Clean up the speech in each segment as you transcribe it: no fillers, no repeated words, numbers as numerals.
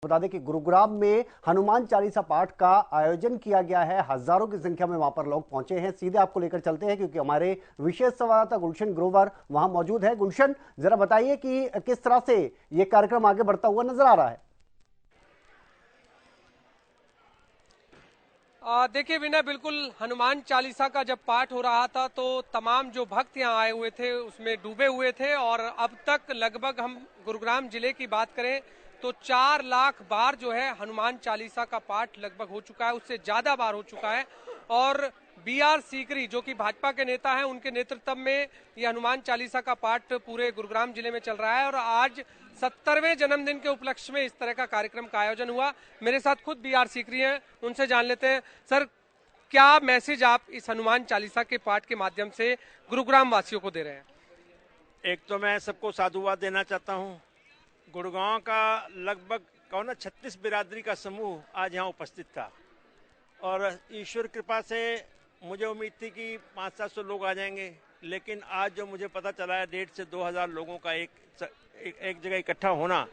बता दें कि गुरुग्राम में हनुमान चालीसा पाठ का आयोजन किया गया है। हजारों की संख्या में वहां पर लोग पहुंचे हैं। सीधे आपको लेकर चलते हैं क्योंकि हमारे विशेष संवाददाता गुलशन ग्रोवर वहां मौजूद है। गुलशन, जरा बताइए कि किस तरह से यह कार्यक्रम आगे बढ़ता हुआ नजर आ रहा है। देखिए विनय, बिल्कुल हनुमान चालीसा का जब पाठ हो रहा था तो तमाम जो भक्त यहाँ आए हुए थे उसमें डूबे हुए थे। और अब तक लगभग हम गुरुग्राम जिले की बात करें तो 4 लाख बार जो है हनुमान चालीसा का पाठ लगभग हो चुका है, उससे ज्यादा बार हो चुका है। और BR सीकरी जो कि भाजपा के नेता हैं, उनके नेतृत्व में ये हनुमान चालीसा का पाठ पूरे गुरुग्राम जिले में चल रहा है। और आज 70वें जन्मदिन के उपलक्ष्य में इस तरह का कार्यक्रम का आयोजन हुआ। मेरे साथ खुद BR सीकरी हैं, उनसे जान लेते हैं। सर, क्या मैसेज आप इस हनुमान चालीसा के पाठ के माध्यम से गुरुग्राम वासियों को दे रहे हैं? एक तो मैं सबको साधुवाद देना चाहता हूँ। गुड़गांव का लगभग कहो ना 36 बिरादरी का समूह आज यहाँ उपस्थित था और ईश्वर कृपा से मुझे उम्मीद थी कि 500-700 लोग आ जाएंगे, लेकिन आज जो मुझे पता चला है 1,500 से 2,000 लोगों का एक जगह इकट्ठा होना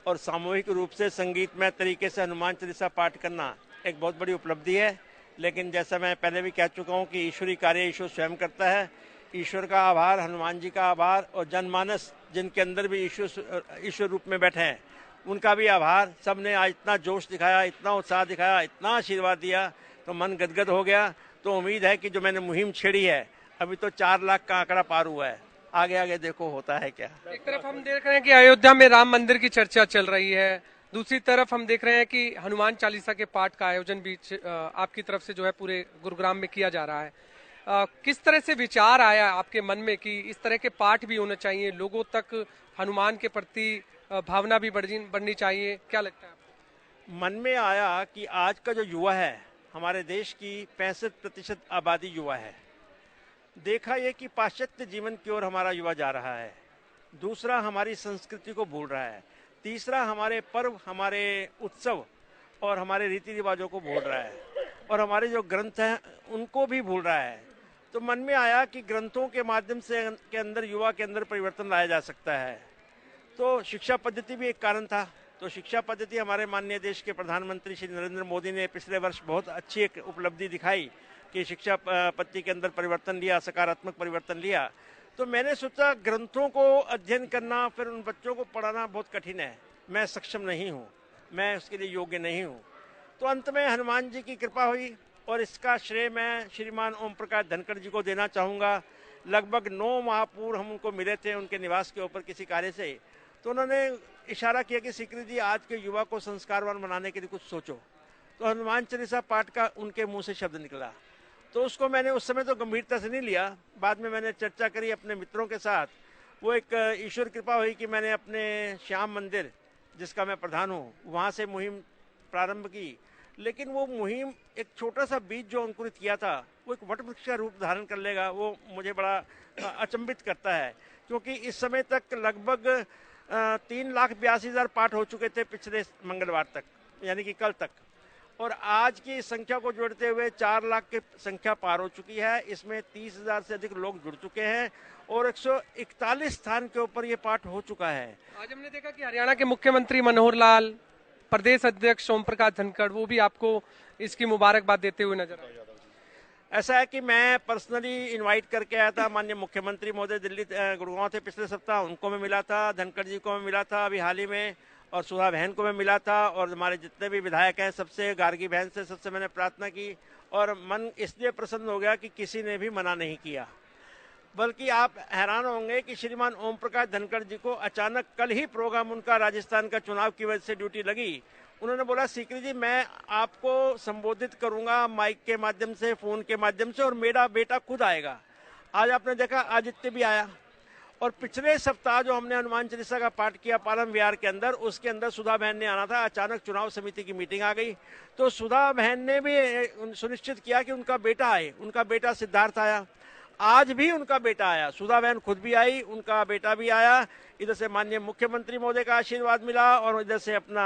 और सामूहिक रूप से संगीतमय तरीके से हनुमान चालीसा पाठ करना एक बहुत बड़ी उपलब्धि है। लेकिन जैसा मैं पहले भी कह चुका हूँ कि ईश्वरी कार्य ईश्वर स्वयं करता है। ईश्वर का आभार, हनुमान जी का आभार और जनमानस जिनके अंदर भी ईश्वर रूप में बैठे हैं उनका भी आभार। सबने आज इतना जोश दिखाया, इतना उत्साह दिखाया, इतना आशीर्वाद दिया तो मन गदगद हो गया। तो उम्मीद है कि जो मैंने मुहिम छेड़ी है, अभी तो 4 लाख का आंकड़ा पार हुआ है, आगे आगे देखो होता है क्या। एक तरफ हम देख रहे हैं कि अयोध्या में राम मंदिर की चर्चा चल रही है, दूसरी तरफ हम देख रहे हैं कि हनुमान चालीसा के पाठ का आयोजन भी आपकी तरफ से जो है पूरे गुरुग्राम में किया जा रहा है। किस तरह से विचार आया आपके मन में कि इस तरह के पाठ भी होने चाहिए, लोगों तक हनुमान के प्रति भावना भी बढ़नी चाहिए, क्या लगता है आपको? मन में आया कि आज का जो युवा है, हमारे देश की 65% आबादी युवा है। देखा ये कि पाश्चात्य जीवन की ओर हमारा युवा जा रहा है। दूसरा, हमारी संस्कृति को भूल रहा है। तीसरा, हमारे पर्व, हमारे उत्सव और हमारे रीति रिवाजों को भूल रहा है और हमारे जो ग्रंथ हैं उनको भी भूल रहा है। तो मन में आया कि ग्रंथों के माध्यम से के अंदर युवा के अंदर परिवर्तन लाया जा सकता है। तो शिक्षा पद्धति भी एक कारण था। तो शिक्षा पद्धति, हमारे माननीय देश के प्रधानमंत्री श्री नरेंद्र मोदी ने पिछले वर्ष बहुत अच्छी एक उपलब्धि दिखाई कि शिक्षा पद्धति के अंदर परिवर्तन लिया, सकारात्मक परिवर्तन लिया। तो मैंने सोचा ग्रंथों को अध्ययन करना, फिर उन बच्चों को पढ़ाना बहुत कठिन है, मैं सक्षम नहीं हूँ, मैं उसके लिए योग्य नहीं हूँ। तो अंत में हनुमान जी की कृपा हुई और इसका श्रेय मैं श्रीमान ओम प्रकाश धनखड़ जी को देना चाहूँगा। लगभग 9 माह पूर्व हम उनको मिले थे उनके निवास के ऊपर किसी कार्य से। तो उन्होंने इशारा किया कि सीकरी जी, आज के युवा को संस्कारवान बनाने के लिए कुछ सोचो। तो हनुमान चालीसा पाठ का उनके मुंह से शब्द निकला। तो उसको मैंने उस समय तो गंभीरता से नहीं लिया, बाद में मैंने चर्चा करी अपने मित्रों के साथ। वो एक ईश्वर कृपा हुई कि मैंने अपने श्याम मंदिर, जिसका मैं प्रधान हूँ, वहाँ से मुहिम प्रारंभ की। लेकिन वो मुहिम एक छोटा सा बीज जो अंकुरित किया था वो एक वट वृक्ष का रूप धारण कर लेगा, वो मुझे बड़ा अचंभित करता है। क्योंकि इस समय तक लगभग 3,82,000 पाठ हो चुके थे पिछले मंगलवार तक, यानी कि कल तक, और आज की संख्या को जोड़ते हुए 4 लाख की संख्या पार हो चुकी है। इसमें 30,000 से अधिक लोग जुड़ चुके हैं और 141 स्थान के ऊपर ये पाठ हो चुका है। आज हमने देखा कि हरियाणा के मुख्यमंत्री मनोहर लाल, प्रदेश अध्यक्ष ओम प्रकाश धनखड़, वो भी आपको इसकी मुबारकबाद देते हुए नजर आए। ऐसा है कि मैं पर्सनली इनवाइट करके आया था। माननीय मुख्यमंत्री महोदय दिल्ली गुड़गांव थे पिछले सप्ताह, उनको मैं मिला था, धनखड़ जी को मैं मिला था अभी हाल ही में, और सुधा बहन को मैं मिला था, और हमारे जितने भी विधायक हैं सबसे, गार्गी बहन से, सबसे मैंने प्रार्थना की। और मन इसलिए प्रसन्न हो गया कि किसी ने भी मना नहीं किया। बल्कि आप हैरान होंगे कि श्रीमान ओम प्रकाश धनखड़ जी को अचानक कल ही प्रोग्राम उनका राजस्थान का चुनाव की वजह से ड्यूटी लगी। उन्होंने बोला, सीकरी जी मैं आपको संबोधित करूंगा माइक के माध्यम से, फोन के माध्यम से, और मेरा बेटा खुद आएगा। आज आपने देखा आदित्य भी आया। और पिछले सप्ताह जो हमने हनुमान चालीसा का पाठ किया पालम विहार के अंदर, उसके अंदर सुधा बहन ने आना था। अचानक चुनाव समिति की मीटिंग आ गई तो सुधा बहन ने भी सुनिश्चित किया कि उनका बेटा आए। उनका बेटा सिद्धार्थ आया, आज भी उनका बेटा आया, सुधा बहन खुद भी आई, उनका बेटा भी आया। इधर से माननीय मुख्यमंत्री महोदय का आशीर्वाद मिला और इधर से अपना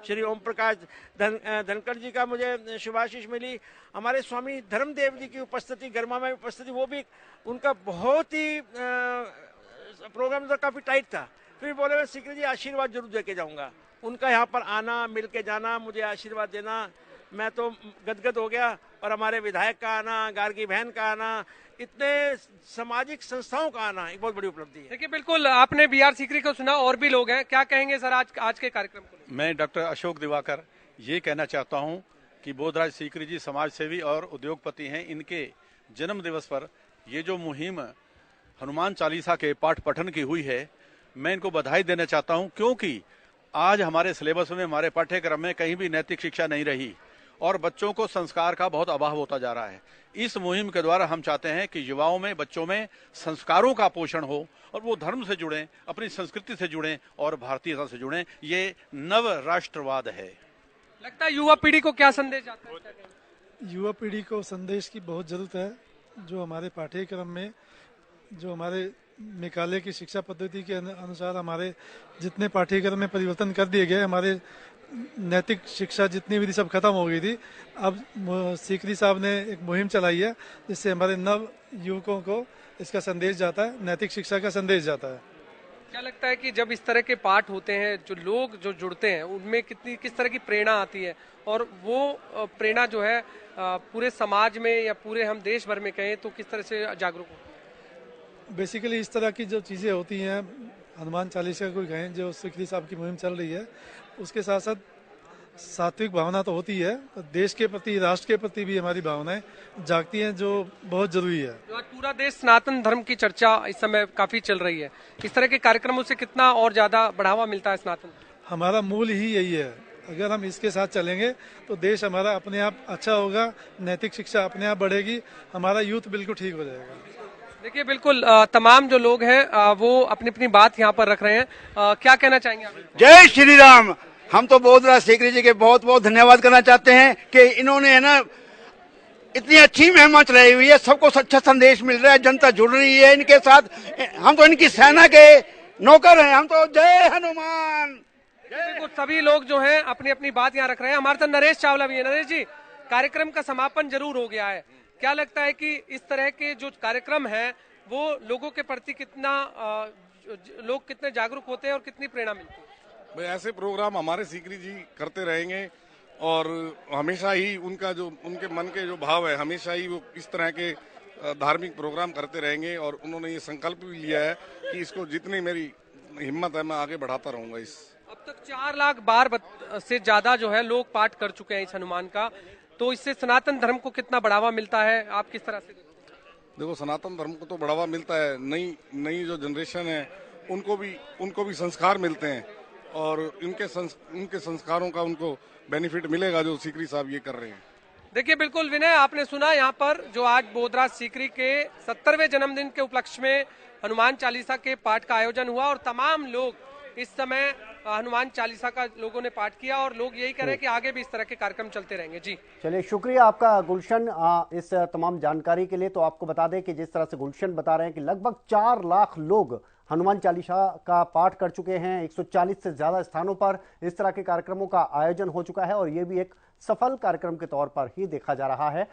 श्री ओम प्रकाश धनखड़ जी का मुझे शुभाशीष मिली। हमारे स्वामी धर्मदेव जी की उपस्थिति, गर्मा में उपस्थिति, वो भी उनका बहुत ही प्रोग्राम तो काफी टाइट था, फिर बोले मैं सीकरी जी आशीर्वाद जरूर देके जाऊंगा। उनका यहाँ पर आना, मिल के जाना, मुझे आशीर्वाद देना, मैं तो गदगद हो गया। और हमारे विधायक का आना, गार्गी बहन का आना, इतने सामाजिक संस्थाओं का आना एक बहुत बड़ी उपलब्धि है। देखिए बिल्कुल आपने बी आर सीकरी को सुना, और भी लोग हैं, क्या कहेंगे सर आज के कार्यक्रम को? मैं डॉक्टर अशोक दिवाकर ये कहना चाहता हूं कि बोधराज सीकरी जी समाज सेवी और उद्योगपति हैं। इनके जन्म दिवस पर ये जो मुहिम हनुमान चालीसा के पाठ पठन की हुई है, मैं इनको बधाई देना चाहता हूं, क्योंकि आज हमारे सिलेबस में, हमारे पाठ्यक्रम में कहीं भी नैतिक शिक्षा नहीं रही और बच्चों को संस्कार का बहुत अभाव होता जा रहा है। इस मुहिम के द्वारा हम चाहते हैं कि युवाओं में, बच्चों में संस्कारों का पोषण हो और वो धर्म से जुड़ें, अपनी संस्कृति से जुड़ें और भारतीयता से जुड़ें। ये नव राष्ट्रवाद है। लगता है युवा पीढ़ी को क्या संदेश जाता है? युवा पीढ़ी को संदेश की बहुत ज़रूरत है। जो हमारे पाठ्यक्रम में, जो हमारे मेघालय की शिक्षा पद्धति के अनुसार हमारे जितने पाठ्यक्रम में परिवर्तन कर दिए गए, हमारे नैतिक शिक्षा जितनी भी थी सब खत्म हो गई थी। अब सीकरी साहब ने एक मुहिम चलाई है जिससे हमारे नव युवकों को इसका संदेश जाता है, नैतिक शिक्षा का संदेश जाता है। क्या लगता है कि जब इस तरह के पाठ होते हैं, जो लोग जो जुड़ते हैं, उनमें किस तरह की प्रेरणा आती है, और वो प्रेरणा जो है पूरे समाज में या पूरे हम देश भर में कहें तो किस तरह से जागरूक हो? बेसिकली इस तरह की जो चीज़ें होती हैं, हनुमान चालीसा को कहें, जो सीकरी साहब की मुहिम चल रही है, उसके साथ साथ सात्विक भावना तो होती है, तो देश के प्रति, राष्ट्र के प्रति भी हमारी भावनाएं जागती हैं, जो बहुत जरूरी है। आज पूरा देश सनातन धर्म की चर्चा इस समय काफी चल रही है, इस तरह के कार्यक्रमों से कितना और ज्यादा बढ़ावा मिलता है सनातन? हमारा मूल ही यही है, अगर हम इसके साथ चलेंगे तो देश हमारा अपने आप अच्छा होगा, नैतिक शिक्षा अपने आप बढ़ेगी, हमारा यूथ बिल्कुल ठीक हो जाएगा। देखिए बिल्कुल तमाम जो लोग हैं वो अपनी अपनी बात यहाँ पर रख रहे हैं। क्या कहना चाहेंगे आप? जय श्री राम। हम तो बोधराज सीकरी जी के बहुत बहुत धन्यवाद करना चाहते हैं कि इन्होंने, है ना, इतनी अच्छी मुहिम चलाई हुई है, सबको अच्छा संदेश मिल रहा है, जनता जुड़ रही है इनके साथ। हम तो इनकी सेना के नौकर हैं, हम तो जय हनुमान। बिल्कुल सभी लोग जो हैं अपनी अपनी बात यहाँ रख रहे हैं। हमारे साथ नरेश चावला भी है। नरेश जी, कार्यक्रम का समापन जरूर हो गया है, क्या लगता है कि इस तरह के जो कार्यक्रम है वो लोगों के प्रति कितना लोग कितने जागरूक होते हैं और कितनी प्रेरणा मिलती है? भाई ऐसे प्रोग्राम हमारे सीकरी जी करते रहेंगे और हमेशा ही उनके मन के जो भाव है, हमेशा ही वो इस तरह के धार्मिक प्रोग्राम करते रहेंगे। और उन्होंने ये संकल्प भी लिया है कि इसको जितनी मेरी हिम्मत है मैं आगे बढ़ाता रहूंगा। अब तक 4 लाख बार से ज्यादा जो है लोग पाठ कर चुके हैं इस हनुमान का, तो इससे सनातन धर्म को कितना बढ़ावा मिलता है, आप किस तरह से? देखो, सनातन धर्म को तो बढ़ावा मिलता है, नई जो जनरेशन है उनको भी संस्कार मिलते हैं और उनके संस्कारों का उनको बेनिफिट मिलेगा जो सीकरी साहब ये कर रहे हैं। देखिए बिल्कुल विनय, आपने सुना यहाँ पर जो आज बोधराज सीकरी के 70वें जन्मदिन के उपलक्ष्य में हनुमान चालीसा के पाठ का आयोजन हुआ और तमाम लोग इस समय हनुमान चालीसा का लोगों ने पाठ किया और लोग यही कह रहे हैं कि आगे भी इस तरह के कार्यक्रम चलते रहेंगे। जी चलिए, शुक्रिया आपका गुलशन इस तमाम जानकारी के लिए। तो आपको बता दें कि जिस तरह से गुलशन बता रहे हैं कि लगभग 4 लाख लोग हनुमान चालीसा का पाठ कर चुके हैं, 140 से ज्यादा स्थानों पर इस तरह के कार्यक्रमों का आयोजन हो चुका है और ये भी एक सफल कार्यक्रम के तौर पर ही देखा जा रहा है।